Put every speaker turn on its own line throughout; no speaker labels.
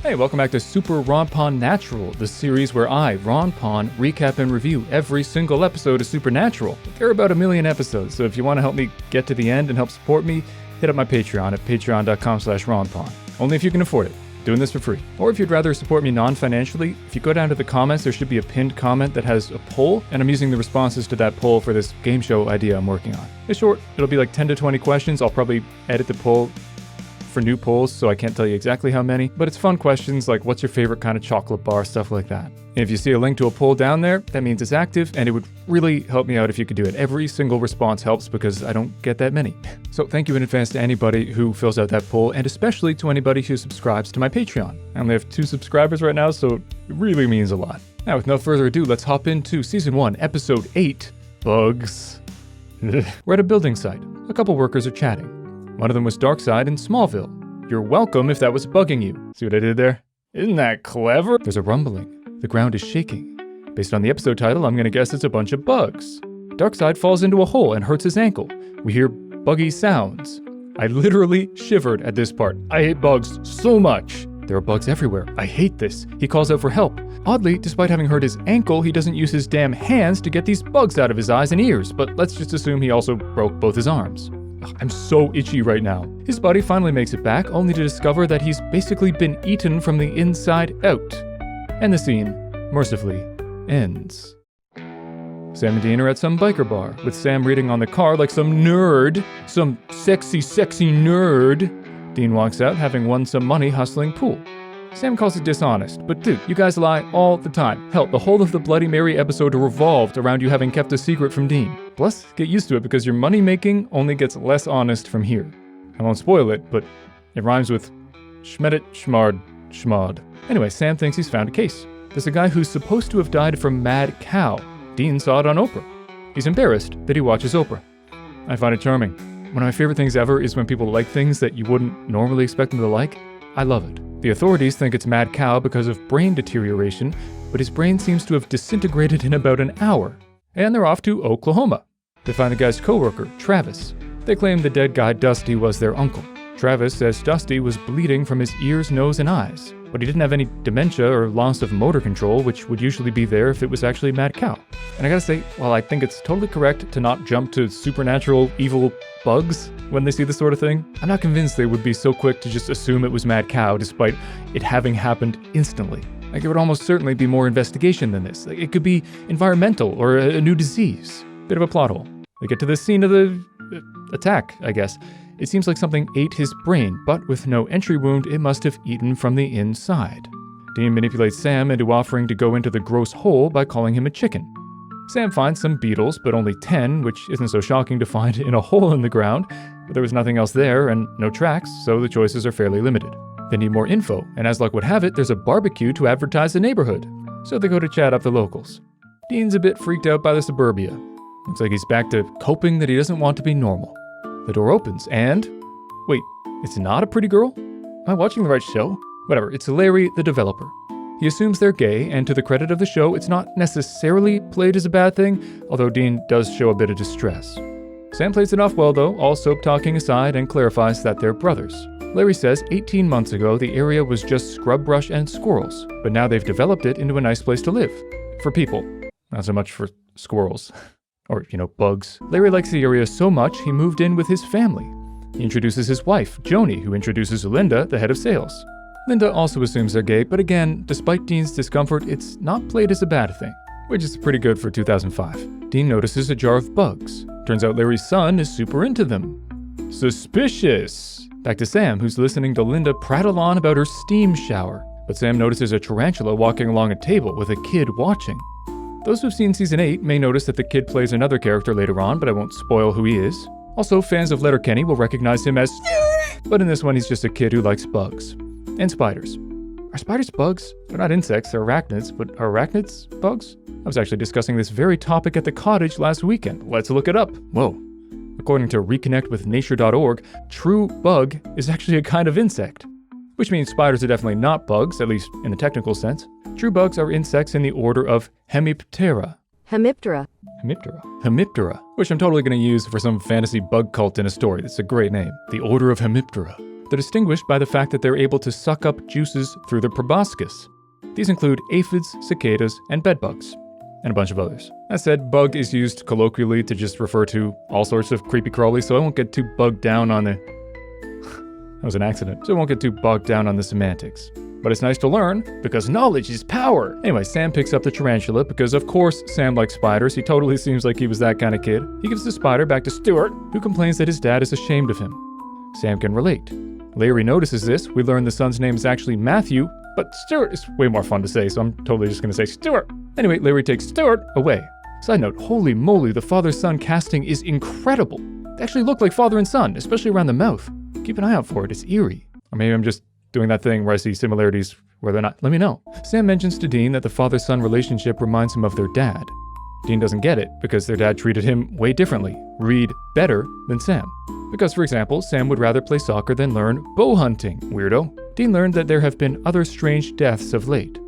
Hey, welcome back to SupeRonpoNatural, the series where I, Ronpon, recap and review every single episode of SupeRnatural. There are about 1 million episodes, so if you want to help me get to the end and help support me, hit up my Patreon at patreon.com/Ronpon. Only if you can afford it. Doing this for free. Or if you'd rather support me non-financially, if you go down to the comments, there should be a pinned comment that has a poll, and I'm using the responses to that poll for this game show idea I'm working on. It's short, it'll be like 10 to 20 questions. I'll probably edit the poll for new polls, so I can't tell you exactly how many, but it's fun questions like what's your favorite kind of chocolate bar, stuff like that. And if you see a link to a poll down there, that means it's active, and it would really help me out if you could do it. Every single response helps because I don't get that many. So thank you in advance to anybody who fills out that poll, and especially to anybody who subscribes to my Patreon. I only have 2 subscribers right now, so it really means a lot. Now, with no further ado, let's hop into Season 1, Episode 8, Bugs. We're at a building site. A couple workers are chatting. One of them was Darkseid in Smallville. You're welcome if that was bugging you. See what I did there? Isn't that clever? There's a rumbling. The ground is shaking. Based on the episode title, I'm gonna guess it's a bunch of bugs. Darkseid falls into a hole and hurts his ankle. We hear buggy sounds. I literally shivered at this part. I hate bugs so much. There are bugs everywhere. I hate this. He calls out for help. Oddly, despite having hurt his ankle, he doesn't use his damn hands to get these bugs out of his eyes and ears, but let's just assume he also broke both his arms. I'm so itchy right now. His buddy finally makes it back, only to discover that he's basically been eaten from the inside out. And the scene, mercifully, ends. Sam and Dean are at some biker bar, with Sam reading on the car like some nerd. Some sexy nerd. Dean walks out, having won some money hustling pool. Sam calls it dishonest, but dude, you guys lie all the time. Hell, the whole of the Bloody Mary episode revolved around you having kept a secret from Dean. Plus, get used to it because your money making only gets less honest from here. I won't spoil it, but it rhymes with schmedit, schmard, schmod. Anyway, Sam thinks he's found a case. There's a guy who's supposed to have died from mad cow. Dean saw it on Oprah. He's embarrassed that he watches Oprah. I find it charming. One of my favorite things ever is when people like things that you wouldn't normally expect them to like. I love it. The authorities think it's mad cow because of brain deterioration, but his brain seems to have disintegrated in about an hour. And they're off to Oklahoma. They find the guy's coworker, Travis. They claim the dead guy, Dusty, was their uncle. Travis says Dusty was bleeding from his ears, nose, and eyes, but he didn't have any dementia or loss of motor control, which would usually be there if it was actually mad cow. And I gotta say, while I think it's totally correct to not jump to supernatural evil bugs when they see this sort of thing, I'm not convinced they would be so quick to just assume it was mad cow despite it having happened instantly. Like, there would almost certainly be more investigation than this. Like, it could be environmental or a new disease. Bit of a plot hole. They get to the scene of the attack, I guess. It seems like something ate his brain, but with no entry wound, it must have eaten from the inside. Dean manipulates Sam into offering to go into the gross hole by calling him a chicken. Sam finds some beetles, but only 10, which isn't so shocking to find in a hole in the ground, but there was nothing else there and no tracks, so the choices are fairly limited. They need more info, and as luck would have it, there's a barbecue to advertise the neighborhood, so they go to chat up the locals. Dean's a bit freaked out by the suburbia. Looks like he's back to coping that he doesn't want to be normal. The door opens, and... wait, it's not a pretty girl? Am I watching the right show? Whatever, it's Larry, the developer. He assumes they're gay, and to the credit of the show, it's not necessarily played as a bad thing, although Dean does show a bit of distress. Sam plays it off well though, all soap talking aside, and clarifies that they're brothers. Larry says 18 months ago the area was just scrub brush and squirrels, but now they've developed it into a nice place to live. For people. Not so much for squirrels. Or, bugs. Larry likes the area so much, he moved in with his family. He introduces his wife, Joni, who introduces Linda, the head of sales. Linda also assumes they're gay, but again, despite Dean's discomfort, it's not played as a bad thing, which is pretty good for 2005. Dean notices a jar of bugs. Turns out Larry's son is super into them. Suspicious! Back to Sam, who's listening to Linda prattle on about her steam shower. But Sam notices a tarantula walking along a table with a kid watching. Those who've seen Season 8 may notice that the kid plays another character later on, but I won't spoil who he is. Also, fans of Letterkenny will recognize him as... but in this one, he's just a kid who likes bugs. And spiders. Are spiders bugs? They're not insects, they're arachnids, but are arachnids bugs? I was actually discussing this very topic at the cottage last weekend. Let's look it up. Whoa. According to reconnectwithnature.org, true bug is actually a kind of insect. Which means spiders are definitely not bugs, at least in the technical sense. True bugs are insects in the order of Hemiptera.
Hemiptera.
Hemiptera, which I'm totally going to use for some fantasy bug cult in a story. That's a great name. The Order of Hemiptera. They're distinguished by the fact that they're able to suck up juices through their proboscis. These include aphids, cicadas, and bedbugs, and a bunch of others. As said, bug is used colloquially to just refer to all sorts of creepy crawlies, so I won't get too bogged down on the... That was an accident. So I won't get too bogged down on the semantics. But it's nice to learn, because knowledge is power! Anyway, Sam picks up the tarantula, because of course Sam likes spiders. He totally seems like he was that kind of kid. He gives the spider back to Stuart, who complains that his dad is ashamed of him. Sam can relate. Larry notices this. We learn the son's name is actually Matthew, but Stuart is way more fun to say, so I'm totally just gonna say Stuart. Anyway, Larry takes Stuart away. Side note, holy moly, the father-son casting is incredible. They actually look like father and son, especially around the mouth. Keep an eye out for it, it's eerie. Or maybe I'm just doing that thing where I see similarities where they're not. Let me know. Sam mentions to Dean that the father-son relationship reminds him of their dad. Dean doesn't get it because their dad treated him way differently. Read better than Sam. Because, for example, Sam would rather play soccer than learn bow hunting, weirdo. Dean learned that there have been other strange deaths of late.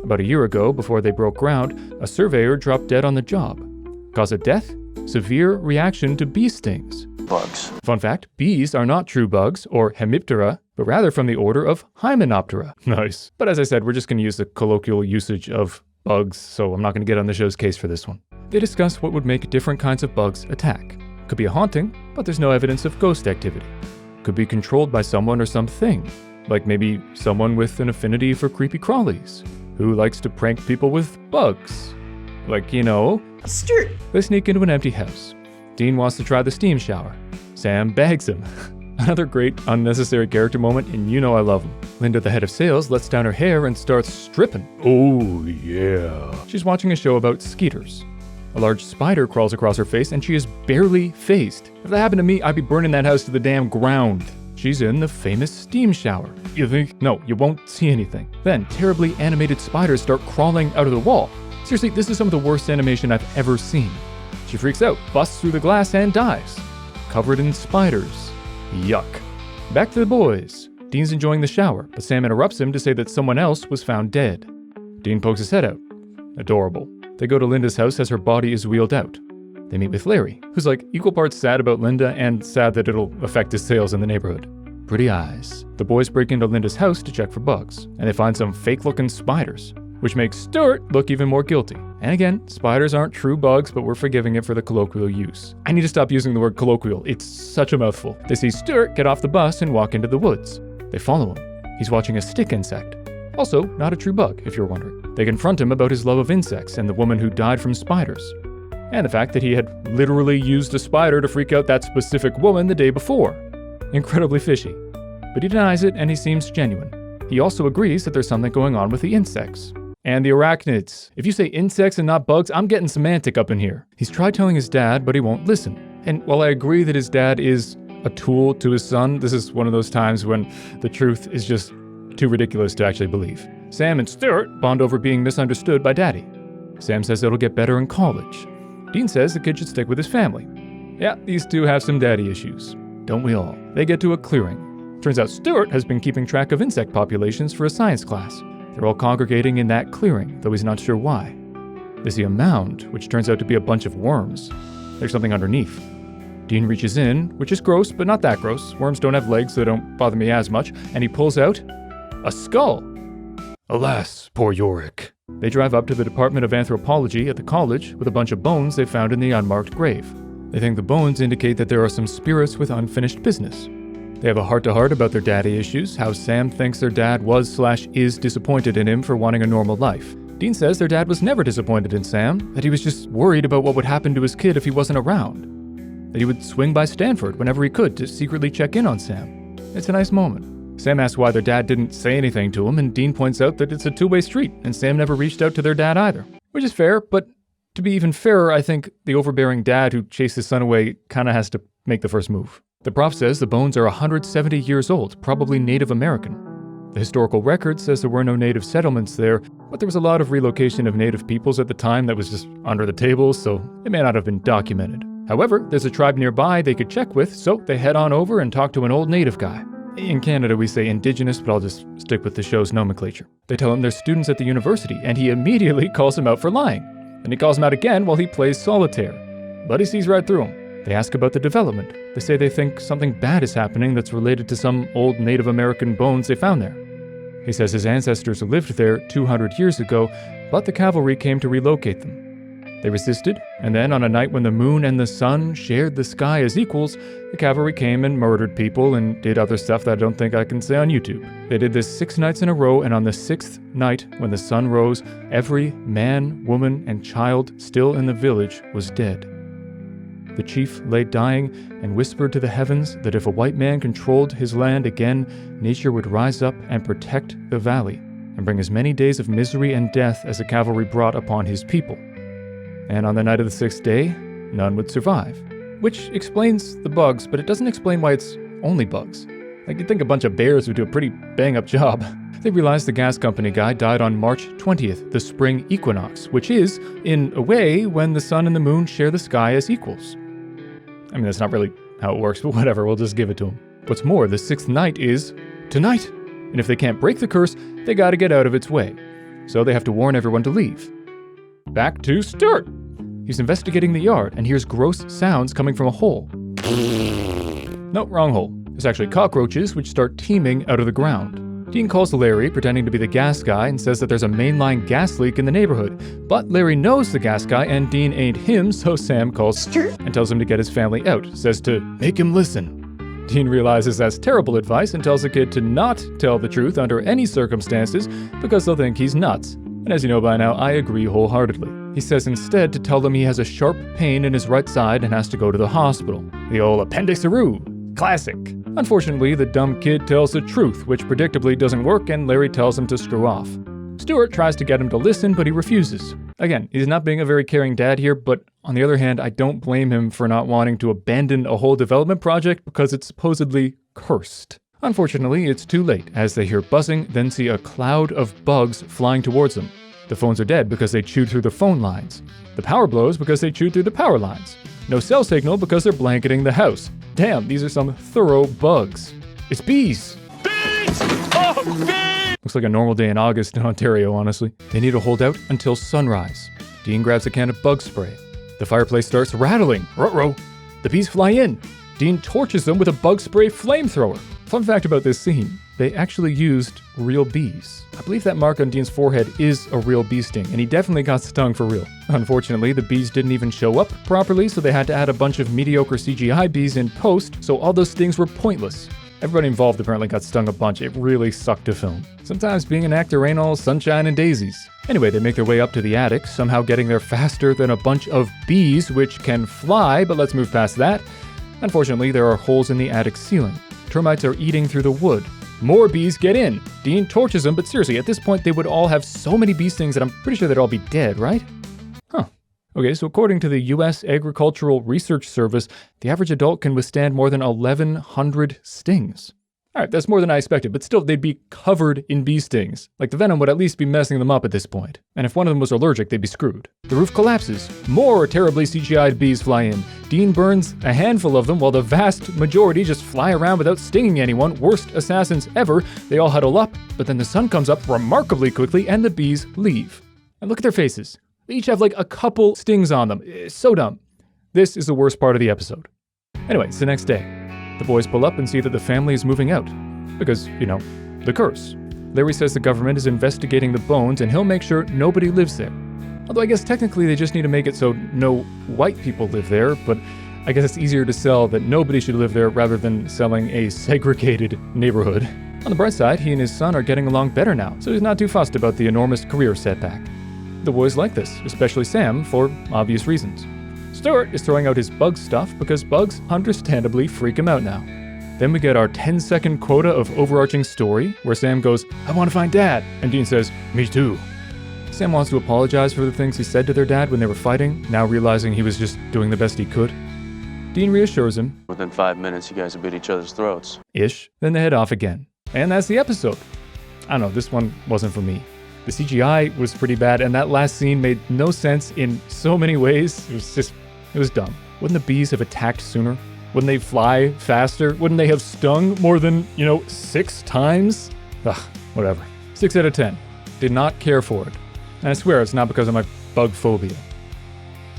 About a year ago, before they broke ground, a surveyor dropped dead on the job. Cause of death? Severe reaction to bee stings.
Bugs.
Fun fact, bees are not true bugs, or hemiptera, but rather from the order of Hymenoptera. Nice. But as I said, we're just going to use the colloquial usage of bugs, so I'm not going to get on the show's case for this one. They discuss what would make different kinds of bugs attack. Could be a haunting, but there's no evidence of ghost activity. Could be controlled by someone or something, like maybe someone with an affinity for creepy crawlies, who likes to prank people with bugs. Like, you know,
Stuart.
They sneak into an empty house. Dean wants to try the steam shower. Sam begs him. Another great unnecessary character moment, and you know I love him. Linda, the head of sales, lets down her hair and starts stripping. Oh yeah. She's watching a show about skeeters. A large spider crawls across her face and she is barely phased. If that happened to me, I'd be burning that house to the damn ground. She's in the famous steam shower. You think? No, you won't see anything. Then terribly animated spiders start crawling out of the wall. Seriously, this is some of the worst animation I've ever seen. She freaks out, busts through the glass and dies. Covered in spiders. Yuck. Back to the boys. Dean's enjoying the shower, but Sam interrupts him to say that someone else was found dead. Dean pokes his head out. Adorable. They go to Linda's house as her body is wheeled out. They meet with Larry, who's like equal parts sad about Linda and sad that it'll affect his sales in the neighborhood. Pretty eyes. The boys break into Linda's house to check for bugs, and they find some fake-looking spiders, which makes Stuart look even more guilty. And again, spiders aren't true bugs, but we're forgiving it for the colloquial use. I need to stop using the word colloquial. It's such a mouthful. They see Stuart get off the bus and walk into the woods. They follow him. He's watching a stick insect. Also, not a true bug, if you're wondering. They confront him about his love of insects and the woman who died from spiders. And the fact that he had literally used a spider to freak out that specific woman the day before. Incredibly fishy. But he denies it and he seems genuine. He also agrees that there's something going on with the insects. And the arachnids. If you say insects and not bugs, I'm getting semantic up in here. He's tried telling his dad, but he won't listen. And while I agree that his dad is a tool to his son, this is one of those times when the truth is just too ridiculous to actually believe. Sam and Stuart bond over being misunderstood by Daddy. Sam says it'll get better in college. Dean says the kid should stick with his family. Yeah, these two have some daddy issues. Don't we all? They get to a clearing. Turns out Stuart has been keeping track of insect populations for a science class. They're all congregating in that clearing, though he's not sure why. They see a mound, which turns out to be a bunch of worms. There's something underneath. Dean reaches in, which is gross, but not that gross. Worms don't have legs, so they don't bother me as much, and he pulls out a skull. Alas, poor Yorick. They drive up to the Department of Anthropology at the college with a bunch of bones they found in the unmarked grave. They think the bones indicate that there are some spirits with unfinished business. They have a heart-to-heart about their daddy issues, how Sam thinks their dad was/is disappointed in him for wanting a normal life. Dean says their dad was never disappointed in Sam, that he was just worried about what would happen to his kid if he wasn't around. That he would swing by Stanford whenever he could to secretly check in on Sam. It's a nice moment. Sam asks why their dad didn't say anything to him, and Dean points out that it's a two-way street, and Sam never reached out to their dad either. Which is fair, but to be even fairer, I think the overbearing dad who chased his son away kinda has to make the first move. The prof says the bones are 170 years old, probably Native American. The historical record says there were no native settlements there, but there was a lot of relocation of native peoples at the time that was just under the table, so it may not have been documented. However, there's a tribe nearby they could check with, so they head on over and talk to an old native guy. In Canada, we say indigenous, but I'll just stick with the show's nomenclature. They tell him they're students at the university, and he immediately calls him out for lying. And he calls him out again while he plays solitaire. But he sees right through him. They ask about the development. They say they think something bad is happening that's related to some old Native American bones they found there. He says his ancestors lived there 200 years ago, but the cavalry came to relocate them. They resisted, and then on a night when the moon and the sun shared the sky as equals, the cavalry came and murdered people and did other stuff that I don't think I can say on YouTube. They did this 6 nights in a row, and on the 6th night, when the sun rose, every man, woman, and child still in the village was dead. The chief lay dying and whispered to the heavens that if a white man controlled his land again, nature would rise up and protect the valley, and bring as many days of misery and death as the cavalry brought upon his people. And on the night of the 6th day, none would survive. Which explains the bugs, but it doesn't explain why it's only bugs. Like, you'd think a bunch of bears would do a pretty bang-up job. They realized the gas company guy died on March 20th, the spring equinox, which is, in a way, when the sun and the moon share the sky as equals. I mean, that's not really how it works, but whatever, we'll just give it to him. What's more, the 6th night is tonight. And if they can't break the curse, they gotta get out of its way. So they have to warn everyone to leave. Back to Stuart. He's investigating the yard and hears gross sounds coming from a hole. No, wrong hole. There's actually cockroaches which start teeming out of the ground. Dean calls Larry, pretending to be the gas guy, and says that there's a mainline gas leak in the neighborhood. But Larry knows the gas guy and Dean ain't him, so Sam calls Stuart and tells him to get his family out, says to make him listen. Dean realizes that's terrible advice and tells the kid to not tell the truth under any circumstances because they'll think he's nuts. And as you know by now, I agree wholeheartedly. He says instead to tell them he has a sharp pain in his right side and has to go to the hospital. The old appendix-a-roo. Classic. Unfortunately, the dumb kid tells the truth, which predictably doesn't work, and Larry tells him to screw off. Stuart tries to get him to listen, but he refuses. Again, he's not being a very caring dad here, but on the other hand, I don't blame him for not wanting to abandon a whole development project because it's supposedly cursed. Unfortunately, it's too late, as they hear buzzing, then see a cloud of bugs flying towards them. The phones are dead because they chewed through the phone lines. The power blows because they chewed through the power lines. No cell signal because they're blanketing the house. Damn, these are some thorough bugs. It's bees! Bees! Oh, bees! Looks like a normal day in August in Ontario, honestly. They need to hold out until sunrise. Dean grabs a can of bug spray. The fireplace starts rattling. Ruh-roh. The bees fly in. Dean torches them with a bug spray flamethrower. Fun fact about this scene, they actually used real bees. I believe that mark on Dean's forehead is a real bee sting, and he definitely got stung for real. Unfortunately, the bees didn't even show up properly, so they had to add a bunch of mediocre CGI bees in post, so all those stings were pointless. Everybody involved apparently got stung a bunch. It really sucked to film. Sometimes being an actor ain't all sunshine and daisies. Anyway, they make their way up to the attic, somehow getting there faster than a bunch of bees, which can fly, but let's move past that. Unfortunately, there are holes in the attic ceiling. Termites are eating through the wood. More bees get in. Dean torches them, but seriously, at this point, they would all have so many bee stings that I'm pretty sure they'd all be dead, right? Huh. Okay, so according to the U.S. Agricultural Research Service, the average adult can withstand more than 1,100 stings. All right, that's more than I expected, but still, they'd be covered in bee stings. Like, the venom would at least be messing them up at this point. And if one of them was allergic, they'd be screwed. The roof collapses. More terribly CGI'd bees fly in. Dean burns a handful of them while the vast majority just fly around without stinging anyone. Worst assassins ever. They all huddle up, but then the sun comes up remarkably quickly and the bees leave. And look at their faces. They each have like a couple stings on them. It's so dumb. This is the worst part of the episode. Anyway, it's the next day. The boys pull up and see that the family is moving out. Because, you know, the curse. Larry says the government is investigating the bones and he'll make sure nobody lives there. Although I guess technically they just need to make it so no white people live there, but I guess it's easier to sell that nobody should live there rather than selling a segregated neighborhood. On the bright side, he and his son are getting along better now, so he's not too fussed about the enormous career setback. The boys like this, especially Sam, for obvious reasons. Stuart is throwing out his bug stuff because bugs understandably freak him out now. Then we get our 10-second quota of overarching story where Sam goes, "I want to find Dad," and Dean says, "Me too." Sam wants to apologize for the things he said to their dad when they were fighting, now realizing he was just doing the best he could. Dean reassures him.
Within 5 minutes, you guys will beat each other's throats.
Ish. Then they head off again. And that's the episode. I don't know, this one wasn't for me. The CGI was pretty bad, and that last scene made no sense in so many ways. It was dumb. Wouldn't the bees have attacked sooner? Wouldn't they fly faster? Wouldn't they have stung more than, 6 times? Ugh, whatever. 6 out of 10. Did not care for it. And I swear it's not because of my bug phobia.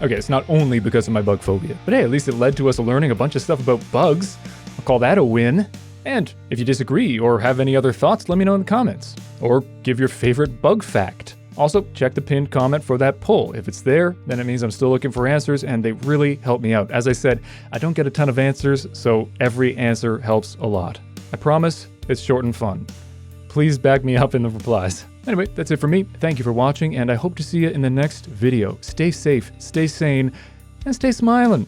Okay, it's not only because of my bug phobia, but hey, at least it led to us learning a bunch of stuff about bugs. I'll call that a win. And if you disagree or have any other thoughts, let me know in the comments. Or give your favorite bug fact. Also, check the pinned comment for that poll. If it's there, then it means I'm still looking for answers, and they really help me out. As I said, I don't get a ton of answers, so every answer helps a lot. I promise it's short and fun. Please back me up in the replies. Anyway, that's it for me. Thank you for watching, and I hope to see you in the next video. Stay safe, stay sane, and stay smiling.